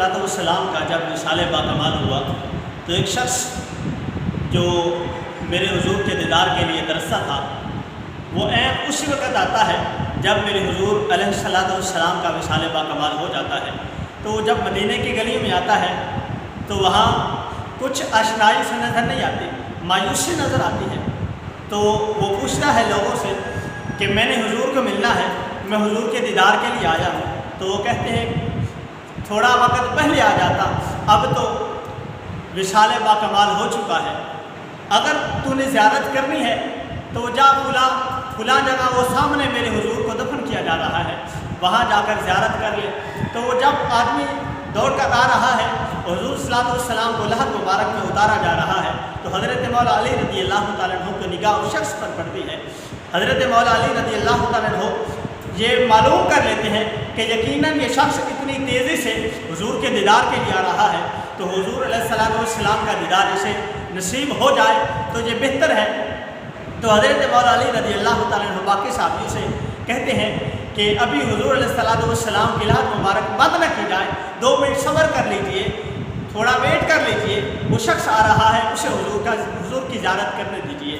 अलैहिस्सलाम का जब विसाल बाकमाल हुआ तो एक शख्स जो मेरे हुजूर के दीदार के लिए तरसता था वो ऐन उसी वक़्त आता है जब मेरे हुजूर अलैहिस्सलाम का विसाल बाकमाल हो जाता है। तो जब मदीने की गली में आता है तो वहाँ कुछ आशनाई से नज़र नहीं आती, मायूसी नज़र आती है। तो वो पूछता है लोगों से कि मैंने हुजूर को मिलना है, मैं हुजूर के दीदार के लिए आया हूँ। तो वो कहते हैं थोड़ा वक्त पहले आ जाता, अब तो विसाल बाकमाल हो चुका है। अगर तूने ज़ियारत करनी है तो जा फुला जगह वो सामने मेरे हुजूर को दफन किया जा रहा है, वहाँ जाकर ज़ियारत कर ले। तो वो जब आदमी दौड़ कर आ रहा है, हुजूर सल्लल्लाहु अलैहि वसल्लम को लहद मुबारक में उतारा जा रहा है, तो हज़रत मौला अली रज़ी अल्लाह तआला अन्हु की निगाह उस शख्स पर पड़ती है। हज़रत मौला अली रज़ी अल्लाह तआला अन्हु ये मालूम कर लेते हैं कि यकीनन ये शख्स इतनी तेज़ी से हुजूर के दीदार के लिए आ रहा है, तो हुजूर अलैहिस्सलाम का दीदार इसे नसीब हो जाए तो ये बेहतर है। तो हज़रत मौला अली रज़ी अल्लाह तआला अन्हु बाकी साथियों से कहते हैं कि अभी हुजूर अलैहिस्सलाम की लहद मुबारक बंद न की जाए, 2 मिनट सब्र कर लीजिए, थोड़ा वेट कर लीजिए, वो शख्स आ रहा है, उसे हुजूर की ज़ियारत करने दीजिए।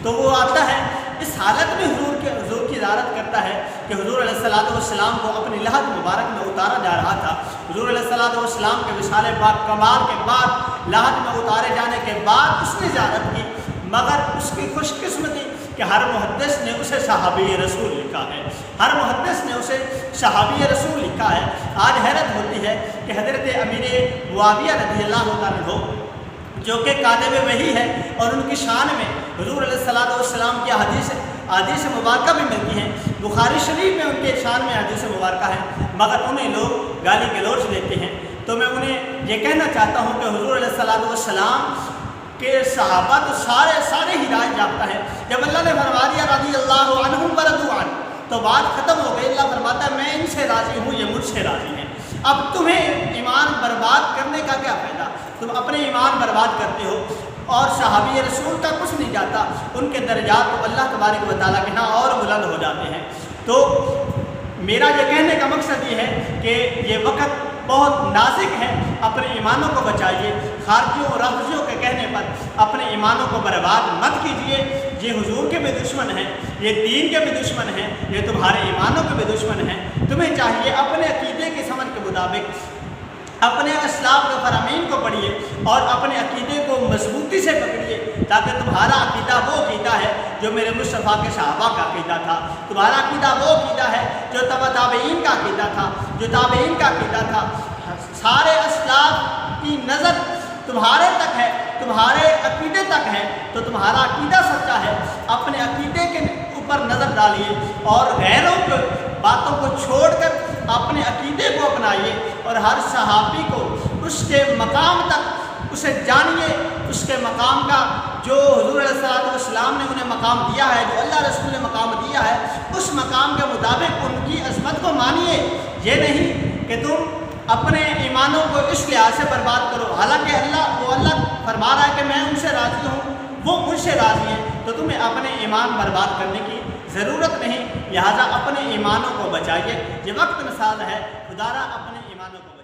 तो वो आता है, इस हालत में हुजूर की ज़ियारत करता है कि हुजूर अलैहिस्सलाम को अपनी लहद मुबारक में उतारा जा रहा था। हुजूर अलैहिस्सलाम के विसाल बाकमाल के बाद लहद में उतारे जाने के बाद उसने ज़ियारत की, मगर उसकी खुशकिस्मती कि हर मुहद्दिस ने उसे सहाबी रसूल लिखा है, हर मुहद्दिस ने उसे सहाबी रसूल लिखा है। आज हैरत होती है कि हज़रत अमीर मुआविया रज़ी अल्लाह तआला अन्हु जो कि कातिब वही है और उनकी शान में हुजूर अलैहिस्सलाम की हदीस मुबारका भी मिलती हैं, बुखारी शरीफ में उनके शान में हदीस मुबारका है, मगर उन्हें लोग गाली गलौज देते हैं। तो मैं उन्हें ये कहना चाहता हूँ कि हुजूर अलैहिस्सलाम के सहाबा तो सारे हिदायत याफ्ता है। जब अल्लाह ने फरमा दिया रज़ी अल्लाहु अन्हुम व रदू अन, तो बात ख़त्म हो गई। अल्लाह फरमाता है मैं इनसे राज़ी हूँ, ये मुझसे राज़ी हैं। अब तुम्हें ईमान बर्बाद करने का क्या फ़ायदा, तुम अपने ईमान बर्बाद करते हो और सहाबी रसूल तक कुछ नहीं जाता, उनके दर्जात तो अल्लाह तबारक व तआला के यहाँ और बुलंद हो जाते हैं। तो मेरा ये कहने का मकसद ये है कि ये वक्त बहुत नाजुक है, अपने ईमानों को बचाइए, खारजियों और रफजियों के कहने पर अपने ईमानों को बर्बाद मत कीजिए। ये हुजूर के भी दुश्मन हैं, ये दीन के भी दुश्मन हैं, ये तुम्हारे ईमानों के भी दुश्मन हैं। तुम्हें चाहिए अपने अकीदे की समझ के मुताबिक अपने अस्लाफ के फरामीन को पढ़िए और अपने अकीदे को मजबूती से पकड़िए, ताकि तुम्हारा अकीदा वो अकीदा है जो मेरे मुस्तफ़ा के सहाबा का अकीदा था, तुम्हारा अकीदा वो अकीदा है जो ताबईन का अकीदा था, जो ताबईन का अकीदा था। सारे अस्लाफ की नज़र तुम्हारे तक है, तुम्हारे अकीदे तक है, तो तुम्हारा अकीदा सच्चा है। अपने अकीदे के ऊपर नज़र डालिए और गैरों की बातों को छोड़कर अपने अकीदे को अपनाइए और हर सहाबी को उसके मकाम तक उसे जानिए, उसके मकाम का जो हुजूर अलैहिस्सलाम ने उन्हें मकाम दिया है, जो अल्लाह रसूल ने मकाम दिया है, उस मकाम के मुताबिक उनकी अज़मत को मानिए। ये नहीं कि तुम अपने ईमानों को इस लिहाज से बर्बाद करो, हालांकि अल्लाह फरमा रहा है कि मैं उनसे राज़ी हूँ, वो मुझसे राज़ी हैं, तो तुम्हें अपने ईमान बर्बाद करने की ज़रूरत नहीं। लिहाजा अपने ईमानों को बचाइए, ये वक्त नसाज है, खुदारा अपने ईमानों को